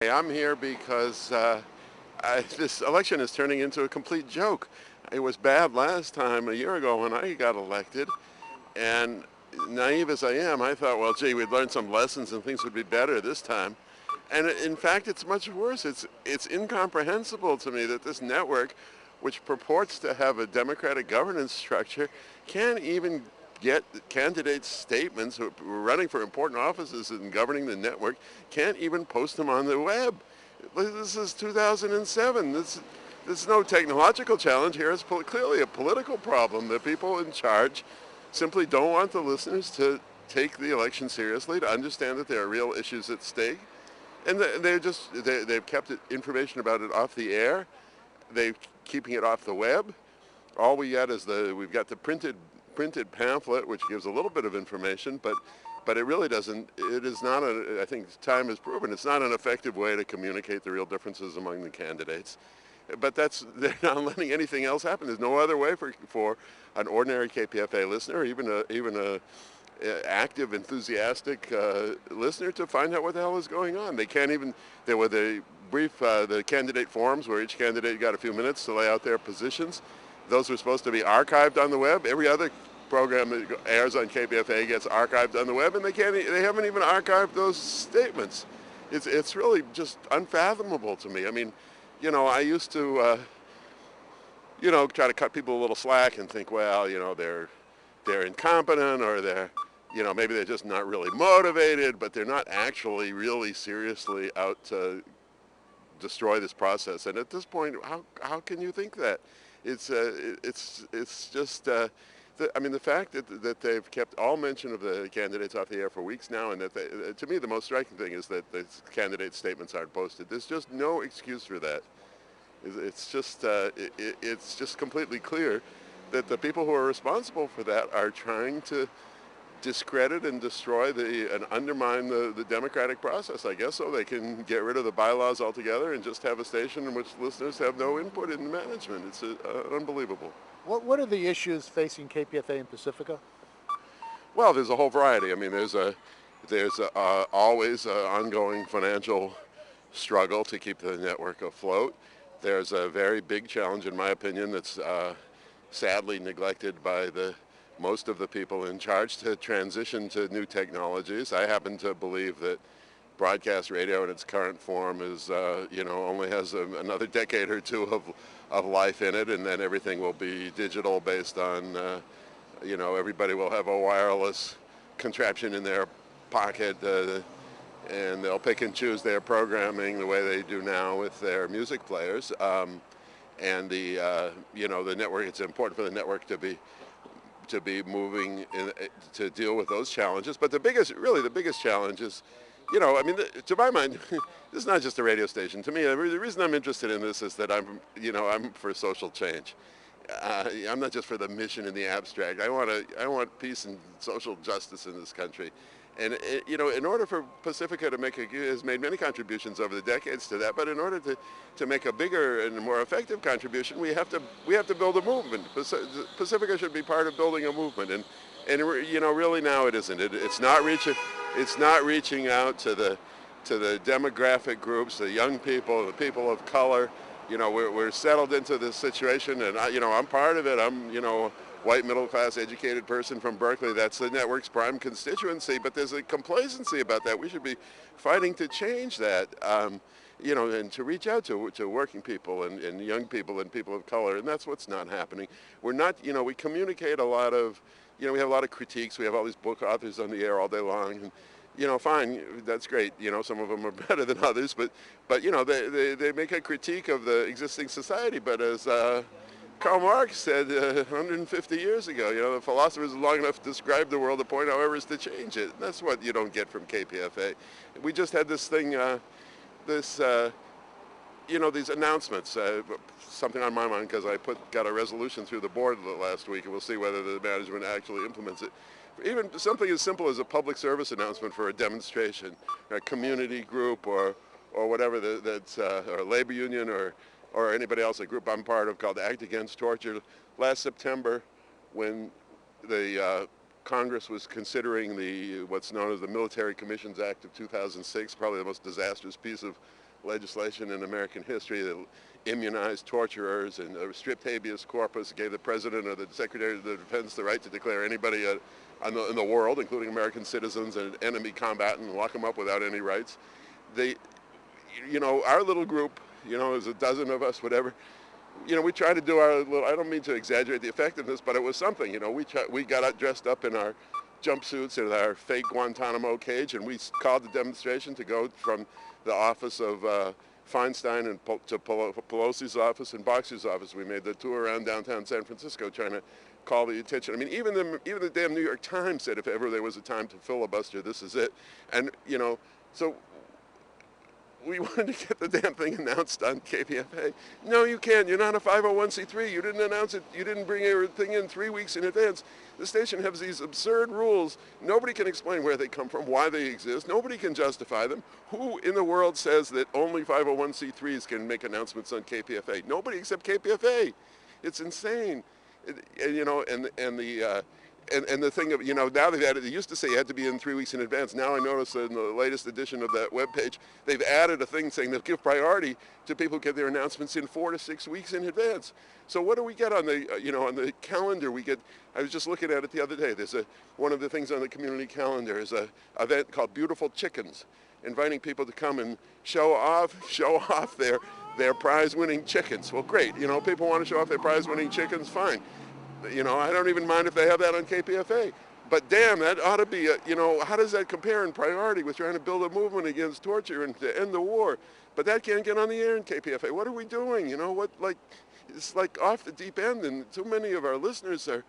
Hey, I'm here because this election is turning into a complete joke. It was bad last time, a year ago, when I got elected, and naive as I am, I thought, well, gee, we'd learn some lessons and things would be better this time. And in fact, it's much worse. It's incomprehensible to me that this network, which purports to have a democratic governance structure, can't even get candidates' statements who are running for important offices and governing the network, can't even post them on the web. This is 2007. This is no technological challenge here. It's clearly a political problem. The people in charge simply don't want the listeners to take the election seriously, to understand that there are real issues at stake. And they've kept information about it off the air. They're keeping it off the web. All we get is we've got the printed pamphlet, which gives a little bit of information, but it really doesn't. It is not I think time has proven it's not an effective way to communicate the real differences among the candidates. But they're not letting anything else happen. There's no other way for an ordinary KPFA listener, even a active, enthusiastic listener, to find out what the hell is going on. They can't even. There were the candidate forums where each candidate got a few minutes to lay out their positions. Those were supposed to be archived on the web. Every other program that airs on KPFA gets archived on the web, and they haven't even archived those statements. It's really just unfathomable to me. I mean, I used to, try to cut people a little slack and think, well, they're incompetent, or maybe they're just not really motivated, but they're not actually really seriously out to destroy this process. And at this point, how can you think that? It's just. The fact that they've kept all mention of the candidates off the air for weeks now, and that to me the most striking thing is that the candidate statements aren't posted. There's just no excuse for that. It's just completely clear that the people who are responsible for that are trying to discredit and destroy and undermine the democratic process, I guess, so they can get rid of the bylaws altogether and just have a station in which listeners have no input in management. It's unbelievable. What are the issues facing KPFA and Pacifica? Well, there's a whole variety. I mean, there's always an ongoing financial struggle to keep the network afloat. There's a very big challenge, in my opinion, that's sadly neglected by most of the people in charge, to transition to new technologies. I happen to believe that broadcast radio in its current form is, only has another decade or two of life in it, and then everything will be digital, based on, everybody will have a wireless contraption in their pocket, and they'll pick and choose their programming the way they do now with their music players. And the network, it's important for the network to be moving to deal with those challenges. But the biggest challenge is, to my mind, this is not just a radio station. To me, the reason I'm interested in this is that I'm for social change. I'm not just for the mission in the abstract. I want peace and social justice in this country. And in order for Pacifica to has made many contributions over the decades to that, but in order to make a bigger and more effective contribution, we have to build a movement. Pacifica should be part of building a movement, and really now it isn't. It's not reaching out to the demographic groups, the young people, the people of color. We're settled into this situation, and I'm part of it. I'm white, middle-class, educated person from Berkeley. That's the network's prime constituency, but there's a complacency about that. We should be fighting to change that, and to reach out to working people and young people and people of color, and that's what's not happening. We're not, we communicate a lot of, we have a lot of critiques. We have all these book authors on the air all day long, and fine, that's great. Some of them are better than others, but they make a critique of the existing society, but as Karl Marx said 150 years ago, the philosophers long enough to describe the world, the point, however, is to change it. And that's what you don't get from KPFA. We just had this thing, these announcements, something on my mind, because I got a resolution through the board last week, and we'll see whether the management actually implements it. Even something as simple as a public service announcement for a demonstration, a community group, or whatever, or a labor union, or anybody else, a group I'm part of called Act Against Torture. Last September, when the Congress was considering what's known as the Military Commissions Act of 2006, probably the most disastrous piece of legislation in American history that immunized torturers and stripped habeas corpus, gave the president or the secretary of the defense the right to declare anybody in the world, including American citizens, an enemy combatant and lock them up without any rights. They, our little group, there's a dozen of us, whatever. We try to do our little, I don't mean to exaggerate the effectiveness, but it was something. We got dressed up in our jumpsuits and our fake Guantanamo cage, and we called the demonstration to go from the office of Feinstein and to Pelosi's office and Boxer's office. We made the tour around downtown San Francisco trying to call the attention. I mean, even the damn New York Times said if ever there was a time to filibuster, this is it. And, so we wanted to get the damn thing announced on KPFA. No, you can't. You're not a 501c3. You didn't announce it. You didn't bring everything in 3 weeks in advance. The station has these absurd rules. Nobody can explain where they come from, why they exist. Nobody can justify them. Who in the world says that only 501c3s can make announcements on KPFA? Nobody except KPFA. It's insane. And the thing of, now they've added, they used to say you had to be in 3 weeks in advance. Now I notice that in the latest edition of that webpage, they've added a thing saying they'll give priority to people who get their announcements in 4 to 6 weeks in advance. So what do we get on the, on the calendar? I was just looking at it the other day. There's one of the things on the community calendar is an event called Beautiful Chickens, inviting people to come and show off their prize-winning chickens. Well, great. People want to show off their prize-winning chickens, fine. I don't even mind if they have that on KPFA. But damn, that ought to be, how does that compare in priority with trying to build a movement against torture and to end the war? But that can't get on the air in KPFA. What are we doing? It's like off the deep end, and too many of our listeners are,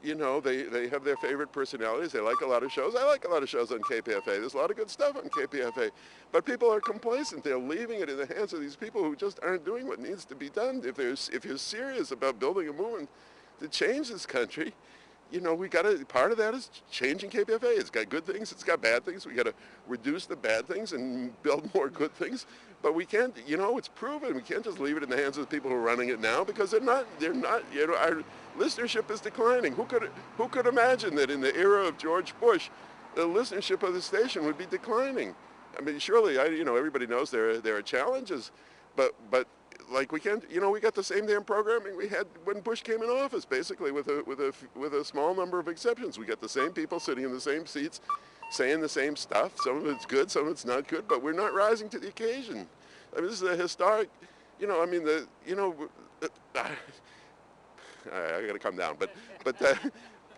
they have their favorite personalities. They like a lot of shows. I like a lot of shows on KPFA. There's a lot of good stuff on KPFA. But people are complacent. They're leaving it in the hands of these people who just aren't doing what needs to be done. If you're serious about building a movement to change this country, part of that is changing KPFA. It's got good things, it's got bad things. We got to reduce the bad things and build more good things. But we can't, it's proven. We can't just leave it in the hands of the people who are running it now because they're not, our listenership is declining. Who could imagine that in the era of George Bush, the listenership of the station would be declining? I mean, surely, everybody knows there are challenges, but like we can't, we got the same damn programming we had when Bush came in office, basically with a small number of exceptions. We got the same people sitting in the same seats, saying the same stuff. Some of it's good, some of it's not good, but we're not rising to the occasion. I mean, this is a historic, I got to come down, but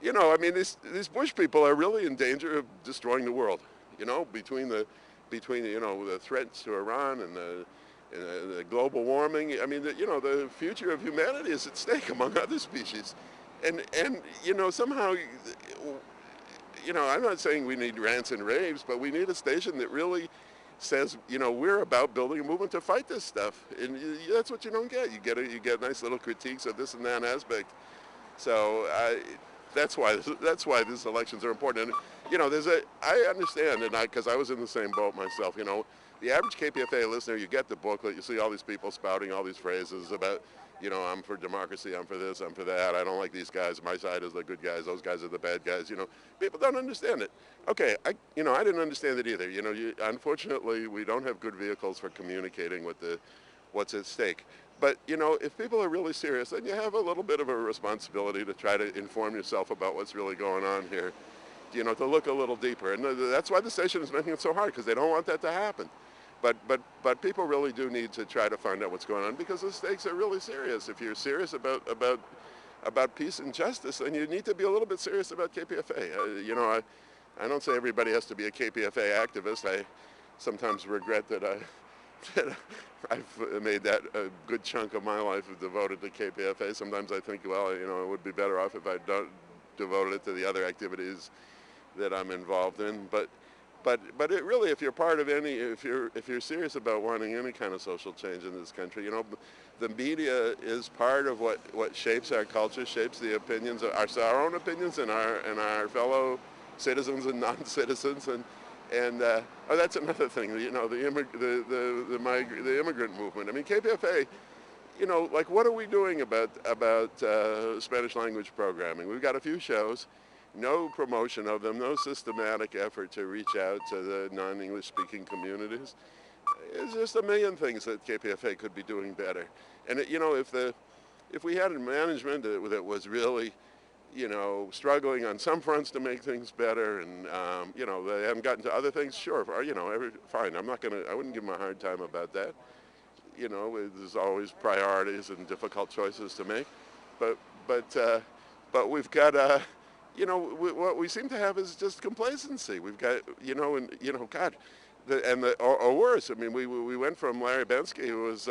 these Bush people are really in danger of destroying the world. Between the threats to Iran and the global warming. I mean, the future of humanity is at stake among other species. And somehow, I'm not saying we need rants and raves, but we need a station that really says, we're about building a movement to fight this stuff. And that's what you don't get. You get nice little critiques of this and that aspect. So that's why these elections are important. And, I understand, and because I was in the same boat myself, the average KPFA listener, you get the booklet, you see all these people spouting all these phrases about, I'm for democracy, I'm for this, I'm for that, I don't like these guys, my side is the good guys, those guys are the bad guys, People don't understand it. Okay, I didn't understand it either. Unfortunately, we don't have good vehicles for communicating what's at stake. But, if people are really serious, then you have a little bit of a responsibility to try to inform yourself about what's really going on here, to look a little deeper. And that's why the station is making it so hard, because they don't want that to happen. But people really do need to try to find out what's going on because the stakes are really serious. If you're serious about peace and justice, then you need to be a little bit serious about KPFA. I don't say everybody has to be a KPFA activist. I sometimes regret that I've made that a good chunk of my life devoted to KPFA. Sometimes I think, well, it would be better off if I devoted it to the other activities that I'm involved in. But it really, if you're part of if you're serious about wanting any kind of social change in this country, the media is part of what shapes our culture, shapes the opinions, our own opinions, and our fellow citizens and non-citizens, and that's another thing. The immigrant movement. I mean, KPFA. What are we doing about Spanish language programming? We've got a few shows. No promotion of them, no systematic effort to reach out to the non-English speaking communities. There's just a million things that KPFA could be doing better. And if we had a management that was really, struggling on some fronts to make things better, and they haven't gotten to other things, sure, fine. I wouldn't give them a hard time about that. There's always priorities and difficult choices to make, but but uh, but we've got what we seem to have is just complacency. We've got and God, or worse. I mean, we went from Larry Bensky, who was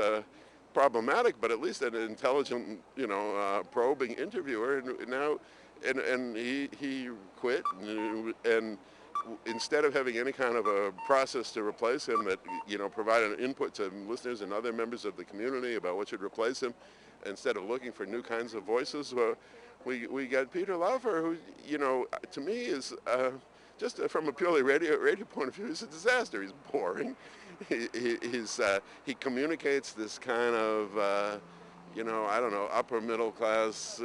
problematic, but at least an intelligent, probing interviewer, and now, and he quit, and instead of having any kind of a process to replace him that provided input to listeners and other members of the community about what should replace him, instead of looking for new kinds of voices, we got Peter Laufer, who to me is just from a purely radio point of view, is a disaster. He's boring. He communicates this kind of I don't know, upper middle class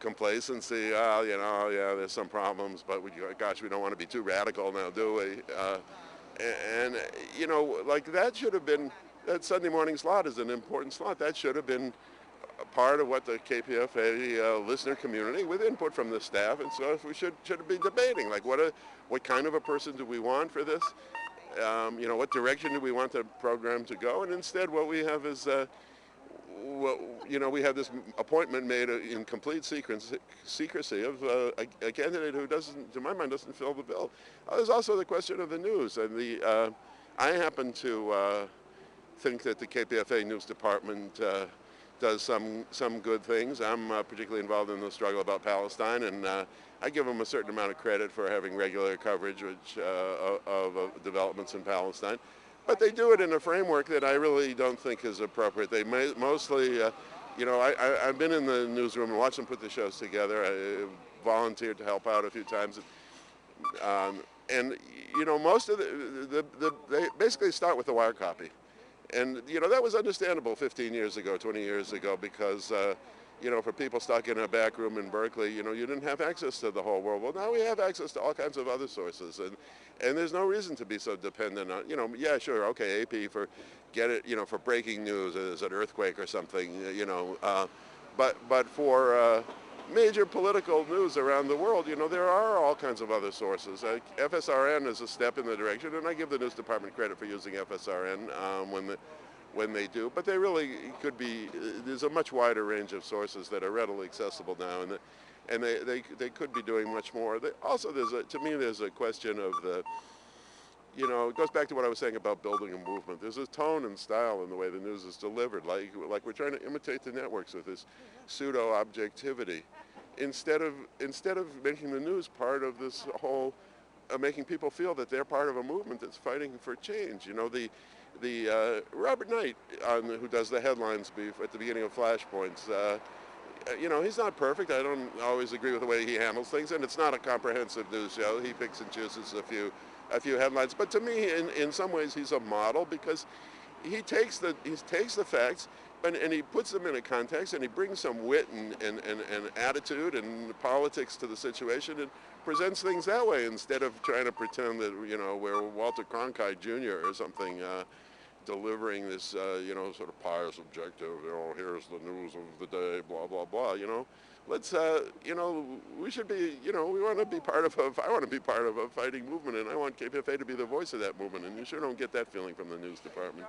complacency. Yeah, there's some problems, but we don't want to be too radical now, do we? And like that should have been, that Sunday morning slot is an important slot. That should have been a part of what the KPFA listener community, with input from the staff, and so we should be debating, like what kind of a person do we want for this? What direction do we want the program to go? And instead, what we have is we have this appointment made in complete secrecy of a candidate who doesn't, to my mind, doesn't fill the bill. There's also the question of the news, and I happen to think that the KPFA news department does some good things. I'm particularly involved in the struggle about Palestine, and I give them a certain amount of credit for having regular coverage of developments in Palestine. But they do it in a framework that I really don't think is appropriate. They mostly, I've been in the newsroom and watched them put the shows together. I volunteered to help out a few times. And most of they basically start with the wire copy. And, that was understandable 15 years ago, 20 years ago, because, for people stuck in a back room in Berkeley, you didn't have access to the whole world. Well, now we have access to all kinds of other sources, and there's no reason to be so dependent on, yeah, sure, okay, AP for for breaking news, there's an earthquake or something, but for major political news around the world, there are all kinds of other sources. FSRN is a step in the direction, and I give the news department credit for using FSRN when they do, but they really could be, there's a much wider range of sources that are readily accessible now, and they could be doing much more. Also, to me, there's a question of it goes back to what I was saying about building a movement. There's a tone and style in the way the news is delivered, like we're trying to imitate the networks with this pseudo-objectivity, instead of making the news part of this whole, making people feel that they're part of a movement that's fighting for change. The Robert Knight, who does the headlines at the beginning of Flashpoints, he's not perfect. I don't always agree with the way he handles things, and it's not a comprehensive news show. He picks and chooses a few headlines. But to me, in some ways, he's a model, because he takes the facts and he puts them in a context, and he brings some wit and attitude and politics to the situation, and presents things that way, instead of trying to pretend that we're Walter Cronkite Jr. or something, delivering this sort of pious objective. Here's the news of the day, blah blah blah. Let's we should be, we want to be part of I want to be part of a fighting movement, and I want KPFA to be the voice of that movement, and you sure don't get that feeling from the news department.